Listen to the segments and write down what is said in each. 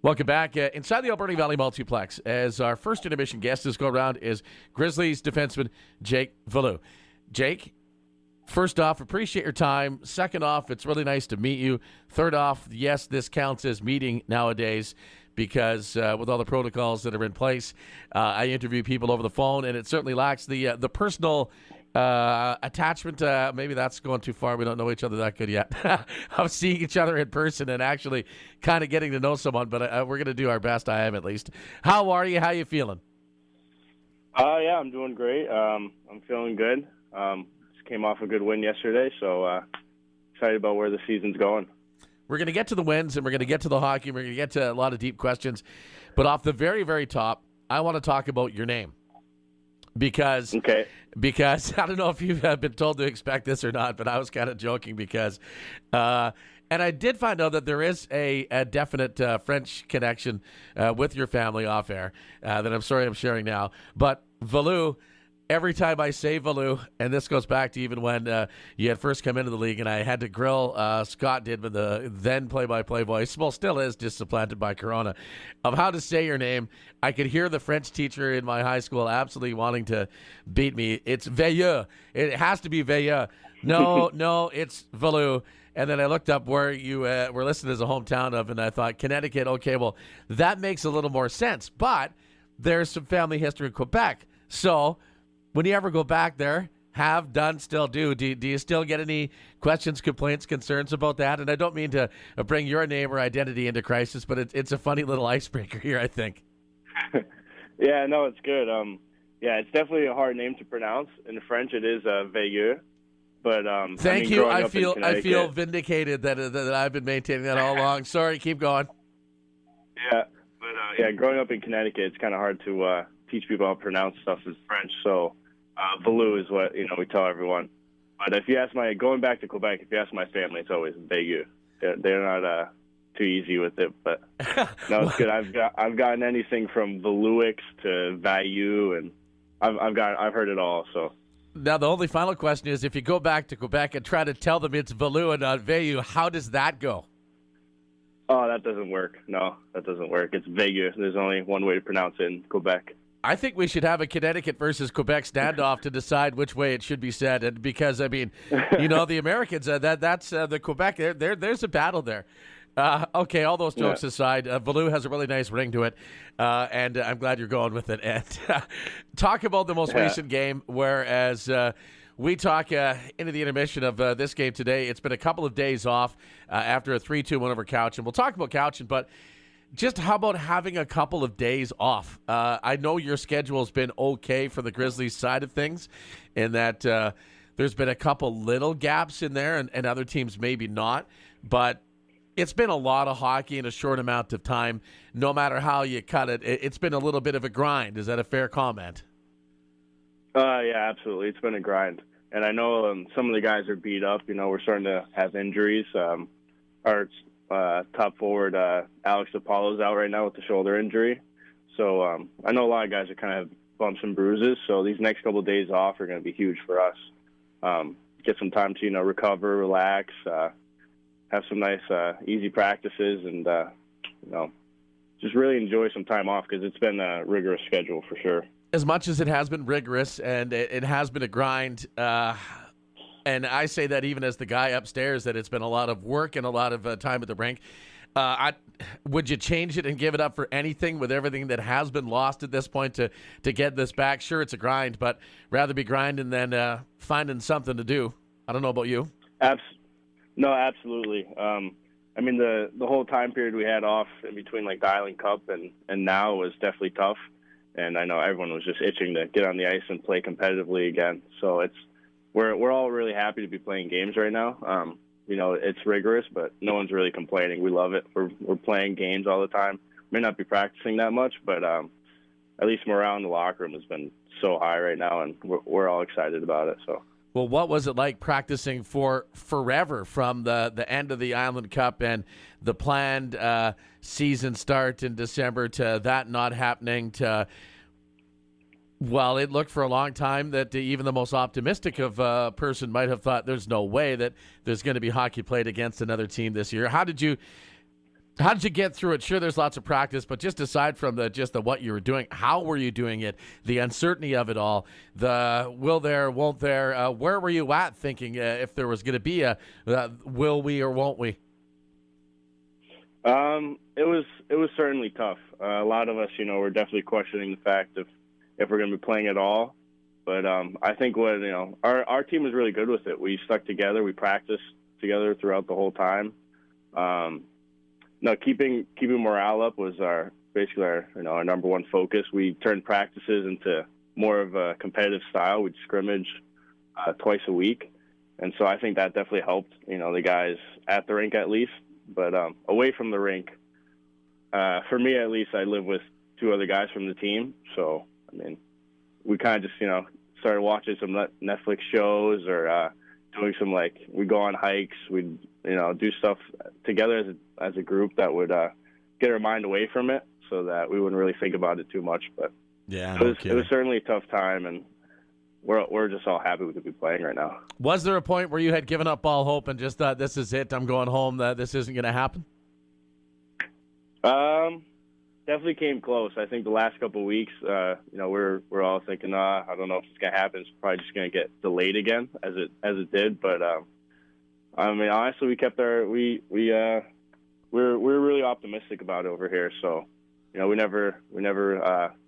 Welcome back. Inside the Alberta Valley Multiplex, as our first intermission guest this go-around is Grizzlies defenseman Jake Veilleux. Jake, first off, appreciate your time. Second off, it's really nice to meet you. Third off, yes, this counts as meeting nowadays because with all the protocols that are in place, I interview people over the phone, and it certainly lacks the personal attachment. Maybe that's going too far. We don't know each other that good yet. Of seeing each other in person and actually kind of getting to know someone, but we're going to do our best. I am, at least. How are you? How you feeling? Yeah, I'm doing great. I'm feeling good. Just came off a good win yesterday, so excited about where the season's going. We're going to get to the wins, and we're going to get to the hockey, and we're going to get to a lot of deep questions. But off the very, very top, I want to talk about your name. Because I don't know if you've been told to expect this or not, but I was kind of joking because and I did find out that there is a definite French connection with your family off air that I'm sorry I'm sharing now. But Veilleux, every time I say Veilleux, and this goes back to even when you had first come into the league and I had to grill Scott Didman, the then play-by-play voice, well, still is, just supplanted by Corona, of how to say your name. I could hear the French teacher in my high school absolutely wanting to beat me. It's Veilleux. It has to be Veilleux. No, it's Veilleux. And then I looked up where you were listed as a hometown of, and I thought, Connecticut, okay, well, that makes a little more sense. But there's some family history in Quebec. So when you ever go back there, have done, still do you still get any questions, complaints, concerns about that? And I don't mean to bring your name or identity into crisis, but it's a funny little icebreaker here, I think. Yeah, no, it's good. Yeah, it's definitely a hard name to pronounce. In French, it is Veilleux. But thank you. I feel vindicated that I've been maintaining that all along. Sorry, keep going. Yeah, but growing up in Connecticut, it's kind of hard to teach people how to pronounce stuff in French. So Veilleux is what we tell everyone. But if you ask going back to Quebec, if you ask my family, it's always Veilleux. They're not too easy with it, but no, it's good. I've gotten anything from Veilleux to Veilleux, and I've heard it all. So now the only final question is, if you go back to Quebec and try to tell them it's Veilleux and not Veilleux, how does that go? Oh, that doesn't work. No, that doesn't work. It's Veilleux. There's only one way to pronounce it in Quebec. I think we should have a Connecticut versus Quebec standoff to decide which way it should be said. And because, I mean, the Americans, that's the Quebec, there's a battle there. Okay, all those jokes aside, Veilleux has a really nice ring to it, and I'm glad you're going with it. And talk about the most recent game, whereas we talk into the intermission of this game today. It's been a couple of days off after a 3-2 win over Cowichan. We'll talk about Cowichan, but just how about having a couple of days off? I know your schedule has been okay for the Grizzlies side of things, in that there's been a couple little gaps in there, and other teams maybe not, but it's been a lot of hockey in a short amount of time. No matter how you cut it, it's been a little bit of a grind. Is that a fair comment? Yeah, absolutely. It's been a grind. And I know some of the guys are beat up. We're starting to have injuries. Our top forward, Alex Apollo's out right now with the shoulder injury. So I know a lot of guys are kind of bumps and bruises. So these next couple of days off are going to be huge for us. Get some time to, recover, relax, have some nice, easy practices, and, just really enjoy some time off, because it's been a rigorous schedule for sure. As much as it has been rigorous and it has been a grind, and I say that even as the guy upstairs, that it's been a lot of work and a lot of time at the rink. Would you change it and give it up for anything with everything that has been lost at this point to get this back? Sure, it's a grind, but rather be grinding than finding something to do. I don't know about you. No, absolutely. I mean, the whole time period we had off in between the Island Cup and now was definitely tough. And I know everyone was just itching to get on the ice and play competitively again. So we're all really happy to be playing games right now. It's rigorous, but no one's really complaining. We love it. We're playing games all the time. May not be practicing that much, but at least morale in the locker room has been so high right now, and we're all excited about it. So. Well, what was it like practicing for forever, from the end of the Island Cup and the planned season start in December to that not happening to, well, it looked for a long time that even the most optimistic of person might have thought there's no way that there's going to be hockey played against another team this year. How did you How did you get through it? Sure, there's lots of practice, but just aside from the what you were doing, how were you doing it? The uncertainty of it all, the will there, won't there. Where were you at thinking if there was going to be a will we or won't we? It was certainly tough. A lot of us, were definitely questioning the fact if we're going to be playing at all. But I think our team was really good with it. We stuck together. We practiced together throughout the whole time. No, keeping morale up was basically our number one focus. We turned practices into more of a competitive style. We'd scrimmage twice a week, and so I think that definitely helped. The guys at the rink at least, but away from the rink, for me at least, I live with two other guys from the team. So we kind of just started watching some Netflix shows or doing some we go on hikes. We'd do stuff together as a group that would get our mind away from it, so that we wouldn't really think about it too much. But yeah, it was certainly a tough time, and we're just all happy we could be playing right now. Was there a point where you had given up all hope and just thought, this is it, I'm going home, that this isn't going to happen? Definitely came close. I think the last couple of weeks, we're all thinking, I don't know if it's going to happen. It's probably just going to get delayed again, as it did. But honestly, we kept we're really optimistic about it over here. So, we never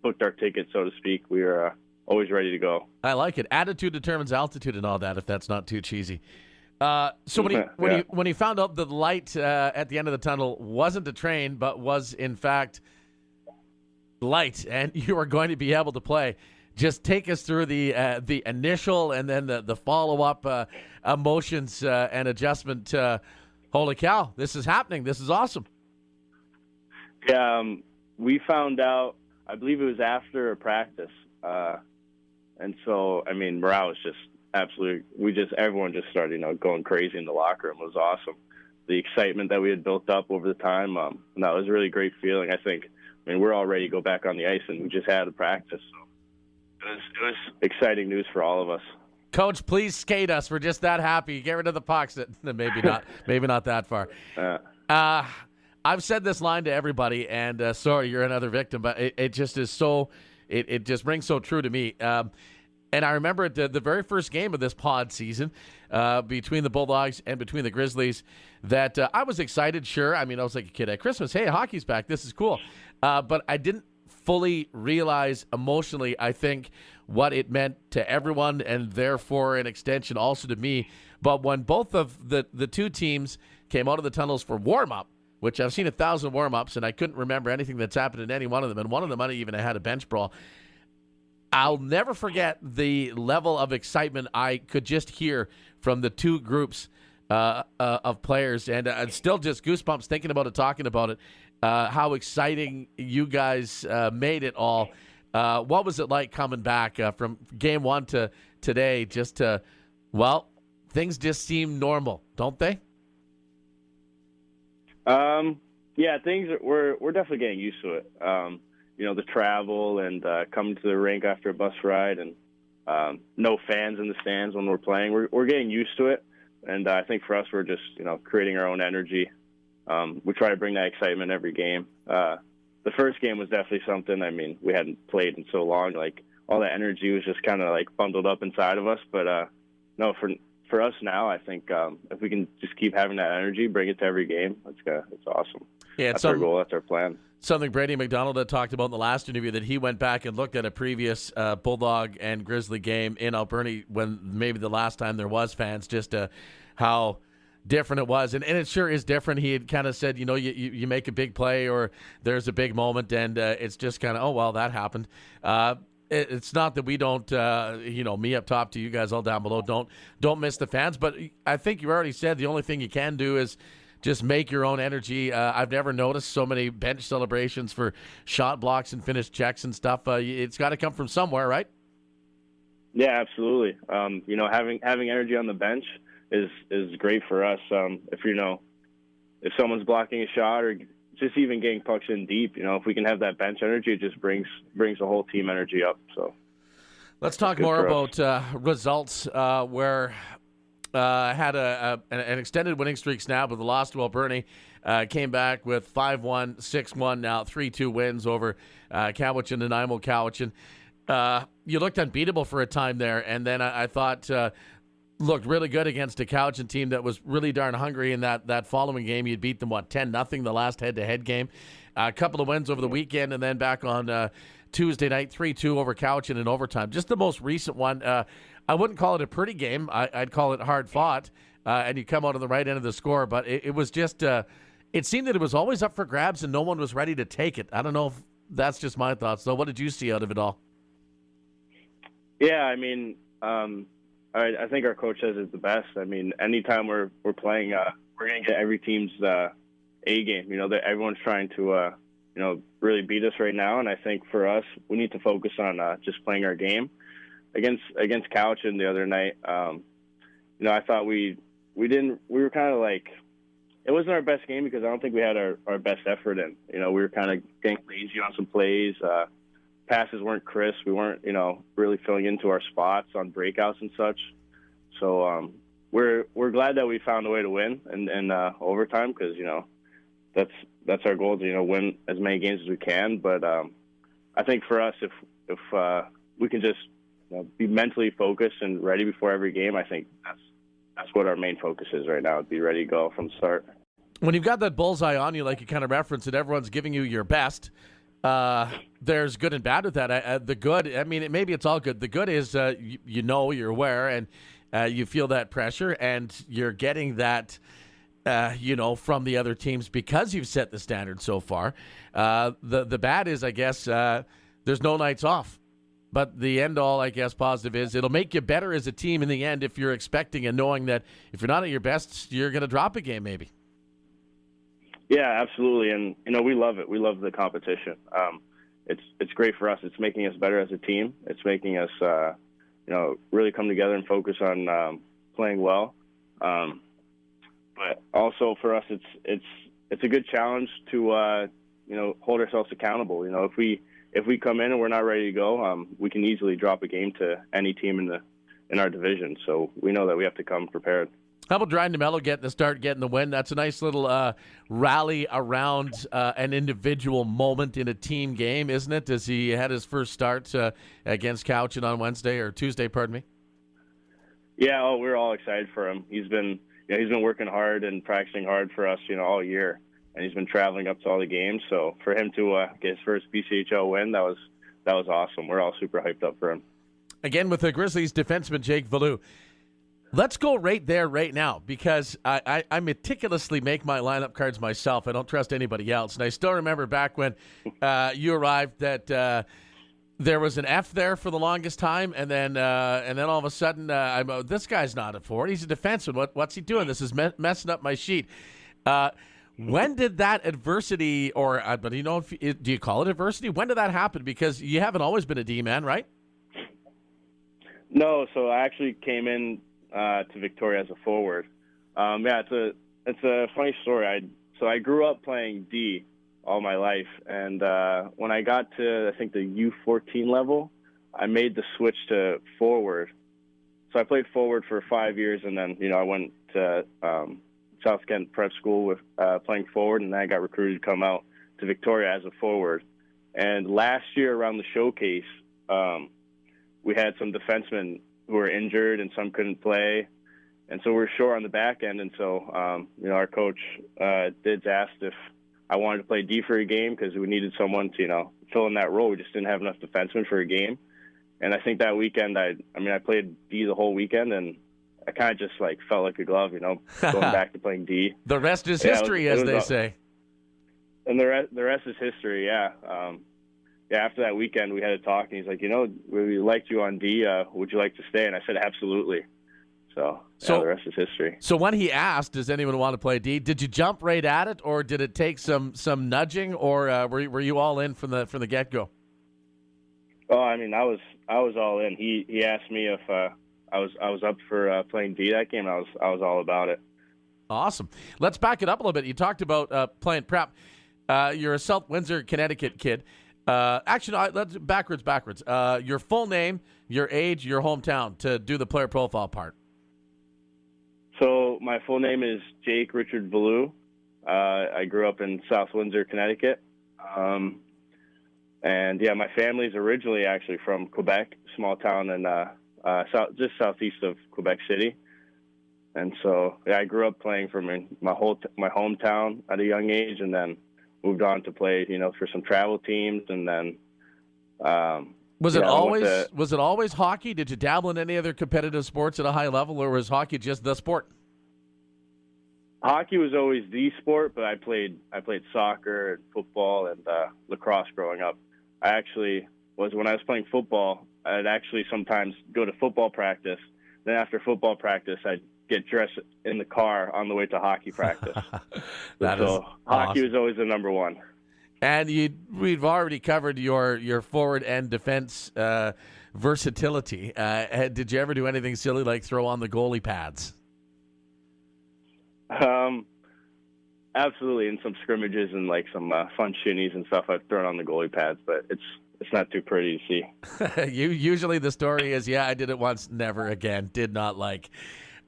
booked our ticket, so to speak. We were always ready to go. I like it. Attitude determines altitude and all that, if that's not too cheesy. So when you found out the light at the end of the tunnel wasn't a train, but was in fact light, and you are going to be able to play, just take us through the initial and then the follow-up emotions and adjustment. Holy cow, this is happening. This is awesome. Yeah, we found out, I believe it was after a practice. And so, morale was just absolutely, everyone just started, going crazy in the locker room. It was awesome. The excitement that we had built up over the time, and that was a really great feeling. I think, we're all ready to go back on the ice, and we just had a practice. So it was exciting news for all of us. Coach, please skate us. We're just that happy. Get rid of the pucks. Maybe not. Maybe not that far. I've said this line to everybody, and sorry, you're another victim, but it just is so. It just rings so true to me. And I remember at the very first game of this pod season between the Bulldogs and between the Grizzlies that I was excited, sure. I was like a kid at Christmas. Hey, hockey's back. This is cool. But I didn't fully realize emotionally, I think, what it meant to everyone and therefore an extension also to me. But when both of the two teams came out of the tunnels for warm-up, which I've seen 1,000 warm-ups, and I couldn't remember anything that's happened in any one of them, and one of them I even had a bench brawl, I'll never forget the level of excitement I could just hear from the two groups of players, and still just goosebumps thinking about it, talking about it, how exciting you guys made it all. What was it like coming back from game one to today, just to, things just seem normal, don't they? Yeah, we're definitely getting used to it. The travel and coming to the rink after a bus ride, and no fans in the stands when we're playing. We're getting used to it, and I think for us, we're just creating our own energy. We try to bring that excitement every game. The first game was definitely something. We hadn't played in so long. All that energy was just kind of bundled up inside of us. But no, for us now, I think if we can just keep having that energy, bring it to every game, it's awesome. Yeah, that's our goal. That's our plan. Something Brady McDonald had talked about in the last interview, that he went back and looked at a previous Bulldog and Grizzly game in Alberta when maybe the last time there was fans, just how different it was. And it sure is different. He had kind of said, you make a big play or there's a big moment, and it's just kind of, oh, well, that happened. It's not that we don't, me up top to you guys all down below, don't miss the fans. But I think you already said the only thing you can do is just make your own energy. I've never noticed so many bench celebrations for shot blocks and finished checks and stuff. It's got to come from somewhere, right? Yeah, absolutely. Having energy on the bench is great for us. If someone's blocking a shot or just even getting pucks in deep, if we can have that bench energy, it just brings the whole team energy up. So let's talk more about results where had an extended winning streak now, but the loss to Alberni. Came back with 5-1, 6-1, now 3-2 wins over Cowichan and Nanaimo Cowichan. You looked unbeatable for a time there, and then I thought looked really good against a Cowichan team that was really darn hungry in that following game. You'd beat them, 10-0 the last head-to-head game. A couple of wins over the weekend, and then back on Tuesday night, 3-2 over Cowichan in overtime. Just the most recent one. I wouldn't call it a pretty game. I'd call it hard-fought, and you come out on the right end of the score. But it was just it seemed that it was always up for grabs, and no one was ready to take it. I don't know if that's just my thoughts, though. What did you see out of it all? Yeah, I mean, I think our coach says it's the best. I mean, anytime we're playing, we're going to get every team's A game. You know, that everyone's trying to, really beat us right now. And I think for us, we need to focus on just playing our game. Against Cowichan the other night, I thought we were kind of like, it wasn't our best game because I don't think we had our best effort in. You know, we were kind of getting lazy on some plays. Passes weren't crisp. We weren't, really filling into our spots on breakouts and such. So we're glad that we found a way to win in overtime because, that's our goal to, win as many games as we can. But I think for us, if we can just be mentally focused and ready before every game, I think that's what our main focus is right now, be ready to go from the start. When you've got that bullseye on you, like you kind of referenced it, everyone's giving you your best. There's good and bad with that. The good, I mean, maybe it's all good. The good is, you're aware, and you feel that pressure, and you're getting that, from the other teams because you've set the standard so far. The bad is, I guess, there's no nights off. But the end all, I guess, positive is it'll make you better as a team in the end if you're expecting and knowing that if you're not at your best, you're going to drop a game maybe. Yeah, absolutely. And, we love it. We love the competition. It's great for us. It's making us better as a team. It's making us, really come together and focus on playing well. But also for us, it's a good challenge to, hold ourselves accountable. If we come in and we're not ready to go, we can easily drop a game to any team in our division. So we know that we have to come prepared. How about Ryan DeMello getting the win? That's a nice little rally around an individual moment in a team game, isn't it? As he had his first start against Cowichan on Tuesday, pardon me. Yeah, we're all excited for him. He's been working hard and practicing hard for us, all year. And he's been traveling up to all the games. So for him to get his first BCHL win, that was awesome. We're all super hyped up for him. Again, with the Grizzlies defenseman Jake Veilleux. Let's go right there right now because I meticulously make my lineup cards myself. I don't trust anybody else. And I still remember back when you arrived that there was an F there for the longest time, and then all of a sudden, this guy's not a forward. He's a defenseman. What's he doing? This is messing up my sheet. When did that adversity, do you call it adversity? When did that happen? Because you haven't always been a D-man, right? No, so I actually came in to Victoria as a forward. It's a funny story. I grew up playing D all my life, and when I got to, I think, the U14 level, I made the switch to forward. So I played forward for 5 years, and then, I went to South Kent Prep School with playing forward, and then I got recruited to come out to Victoria as a forward. And last year around the showcase, we had some defensemen who were injured and some couldn't play, and so we're short on the back end. And so, our coach Dids asked if I wanted to play D for a game because we needed someone to, fill in that role. We just didn't have enough defensemen for a game. And I think that weekend, I played D the whole weekend, and I kind of just felt like a glove, going back to playing D. The rest is history, as they say. And the rest is history, yeah. After that weekend, we had a talk, and he's like, we liked you on D. Would you like to stay? And I said, absolutely. So the rest is history. So when he asked, does anyone want to play D, did you jump right at it, or did it take some nudging, or were you all in from the get-go? Oh, I was all in. He asked me if I was up for playing D that game. I was all about it. Awesome. Let's back it up a little bit. You talked about playing prep. You're a South Windsor, Connecticut kid. Let's backwards. Your full name, your age, your hometown to do the player profile part. So my full name is Jake Richard Veilleux. I grew up in South Windsor, Connecticut. And yeah, my family's originally actually from Quebec, small town in just southeast of Quebec City. And so yeah, I grew up playing from my hometown at a young age, and then moved on to play, for some travel teams, and then. Was it always hockey? Did you dabble in any other competitive sports at a high level, or was hockey just the sport? Hockey was always the sport, but I played soccer and football and lacrosse growing up. When I was playing football, I'd actually sometimes go to football practice. Then after football practice, I'd get dressed in the car on the way to hockey practice. Hockey was always the number one. And we've already covered your forward and defense versatility. Did you ever do anything silly like throw on the goalie pads? Absolutely. In some scrimmages and like some fun shinnies and stuff, I've thrown on the goalie pads, but it's not too pretty to see. Usually the story is, I did it once, never again, did not like.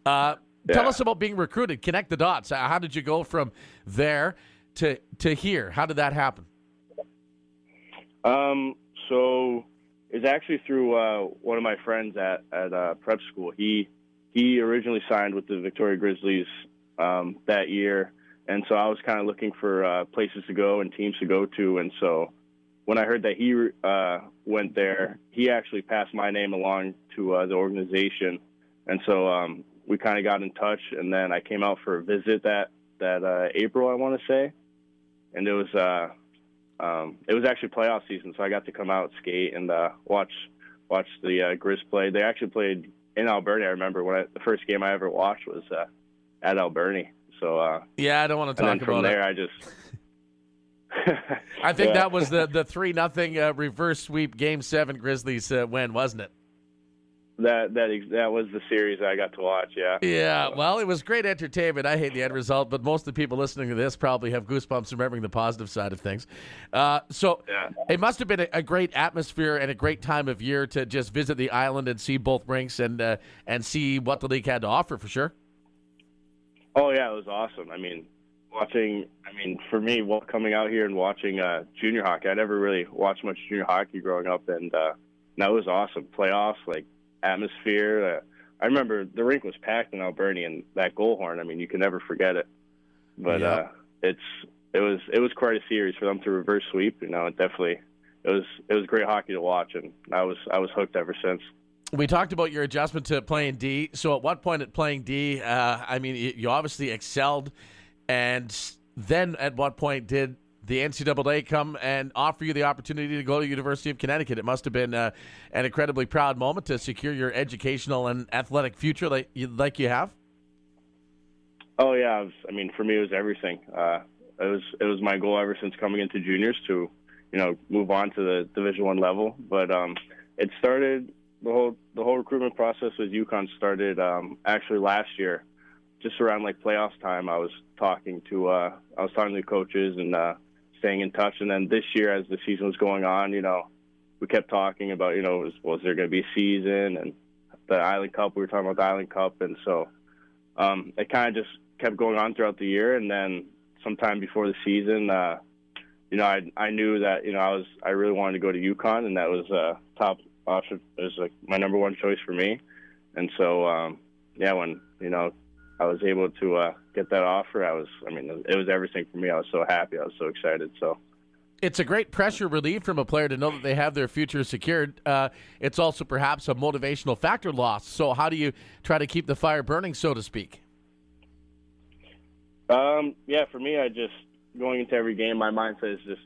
Tell us about being recruited. Connect the dots. How did you go from there to here? How did that happen? So it's actually through one of my friends at prep school. He originally signed with the Victoria Grizzlies that year, and so I was kind of looking for places to go and teams to go to. And so when I heard that he went there, he actually passed my name along to the organization, and so we kind of got in touch. And then I came out for a visit that April, I want to say, and it was actually playoff season, so I got to come out, skate, and watch the Grizz play. They actually played in Alberta. I remember the first game I ever watched was at Alberta. So I don't want to talk about from there, it. I just. I think that was the 3-0 reverse sweep Game 7 Grizzlies win, wasn't it? That was the series I got to watch, yeah. Yeah, well, it was great entertainment. I hate the end result, but most of the people listening to this probably have goosebumps remembering the positive side of things. It must have been a great atmosphere and a great time of year to just visit the island and see both rinks and see what the league had to offer, for sure. Oh, yeah, it was awesome. For me, coming out here and watching junior hockey, I never really watched much junior hockey growing up, and that was awesome. Playoffs, like, atmosphere. I remember the rink was packed in Alberta, and that goal horn, you can never forget it. But it was quite a series for them to reverse sweep. It was great hockey to watch, and I was hooked ever since. We talked about your adjustment to playing D. So at what point at playing D, you obviously excelled, and then at what point did the NCAA come and offer you the opportunity to go to University of Connecticut? It must have been an incredibly proud moment to secure your educational and athletic future like you have. Oh yeah, for me it was everything. It was my goal ever since coming into juniors to, move on to the Division I level. But it started the whole recruitment process with UConn started actually last year, just around like playoffs time. I was talking to the coaches and staying in touch. And then this year, as the season was going on, we kept talking about, was there going to be a season, and the Island Cup. We were talking about the Island Cup, and so it kind of just kept going on throughout the year. And then sometime before the season, I knew that I really wanted to go to UConn, and that was top option. It was like my number one choice for me. And so when I was able to get that offer, it was everything for me. I was so happy. I was so excited. So it's a great pressure relief from a player to know that they have their future secured. It's also perhaps a motivational factor lost. So how do you try to keep the fire burning, so to speak? For me, going into every game, my mindset is just,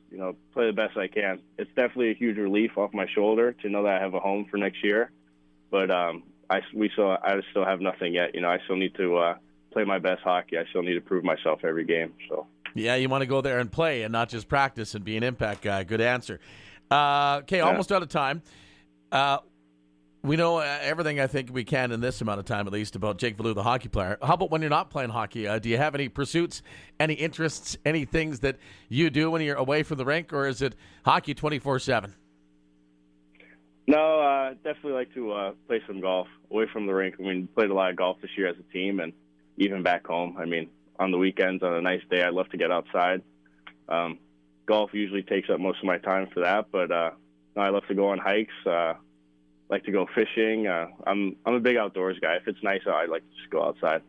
play the best I can. It's definitely a huge relief off my shoulder to know that I have a home for next year. But I still have nothing yet. I still need to play my best hockey. I still need to prove myself every game. So yeah, you want to go there and play and not just practice and be an impact guy. Good answer. Okay, almost out of time. We know everything I think we can in this amount of time, at least, about Jake Veilleux, the hockey player. How about when you're not playing hockey? Do you have any pursuits, any interests, any things that you do when you're away from the rink, or is it hockey 24/7? No, definitely like to play some golf away from the rink. Played a lot of golf this year as a team, and even back home. I mean, on the weekends, on a nice day, I love to get outside. Golf usually takes up most of my time for that, but I love to go on hikes. Like to go fishing. I'm a big outdoors guy. If it's nice out, I like to just go outside,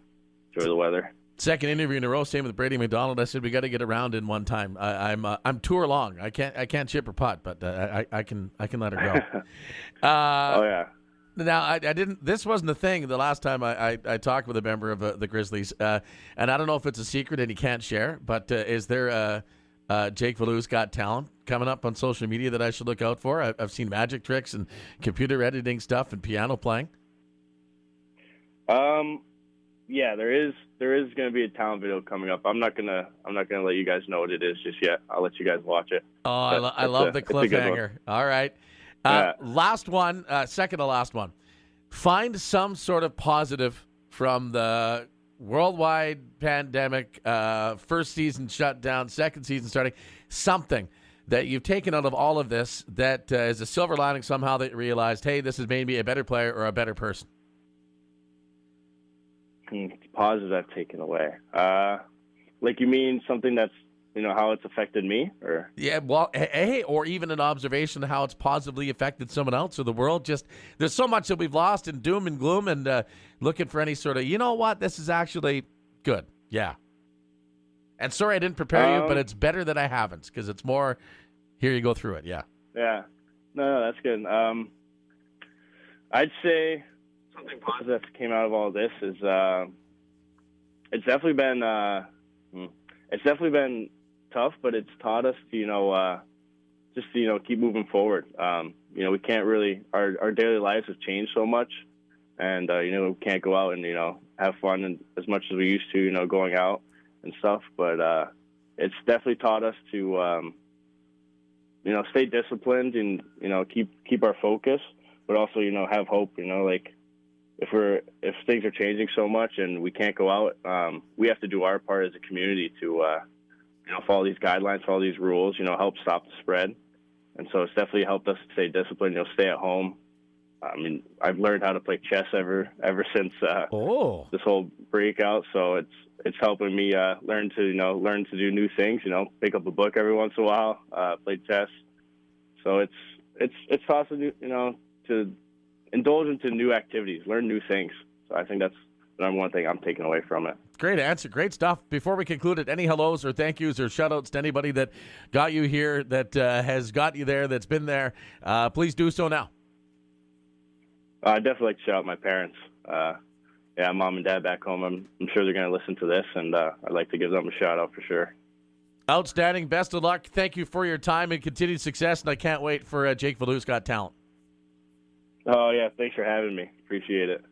enjoy the weather. Second interview in a row, same with Brady McDonald. I said we got to get around in one time. I'm tour long. I can't chip or putt, but I can let her go. Oh yeah. Now I didn't. This wasn't the thing the last time I talked with a member of the Grizzlies, and I don't know if it's a secret and he can't share. But is there Jake Veilleux's Got Talent coming up on social media that I should look out for? I've seen magic tricks and computer editing stuff and piano playing. Yeah, there is going to be a talent video coming up. I'm not gonna let you guys know what it is just yet. I'll let you guys watch it. Oh, I love the cliffhanger. All right, last one, second to last one. Find some sort of positive from the worldwide pandemic, first season shutdown, second season starting, something that you've taken out of all of this that is a silver lining somehow that you realized, hey, this has made me a better player or a better person. Positive I've taken away. Like you mean something that's, how it's affected me? Or yeah, well, hey, or even an observation of how it's positively affected someone else or the world. Just there's so much that we've lost in doom and gloom and looking for any sort of, this is actually good. Yeah. And sorry I didn't prepare you, but it's better that I haven't because it's more, here you go through it. Yeah. Yeah. No, that's good. I'd say something positive that came out of all this is it's definitely been tough, but it's taught us to keep moving forward. We can't really our daily lives have changed so much, and we can't go out and have fun and as much as we used to going out and stuff. But it's definitely taught us to stay disciplined and keep our focus, but also have hope. Like if things are changing so much and we can't go out, we have to do our part as a community to follow these guidelines, follow these rules, help stop the spread. And so it's definitely helped us stay disciplined, stay at home. I mean, I've learned how to play chess ever since this whole breakout. So it's helping me learn to do new things, pick up a book every once in a while, play chess. So it's taught us to indulge into new activities, learn new things. So I think that's the number one thing I'm taking away from it. Great answer. Great stuff. Before we conclude it, any hellos or thank yous or shout outs to anybody that got you here, that has got you there, that's been there, please do so now. I'd definitely like to shout out my parents. Mom and dad back home. I'm sure they're going to listen to this, and I'd like to give them a shout out for sure. Outstanding. Best of luck. Thank you for your time and continued success, and I can't wait for Jake Veilleux's Got Talent. Oh, yeah. Thanks for having me. Appreciate it.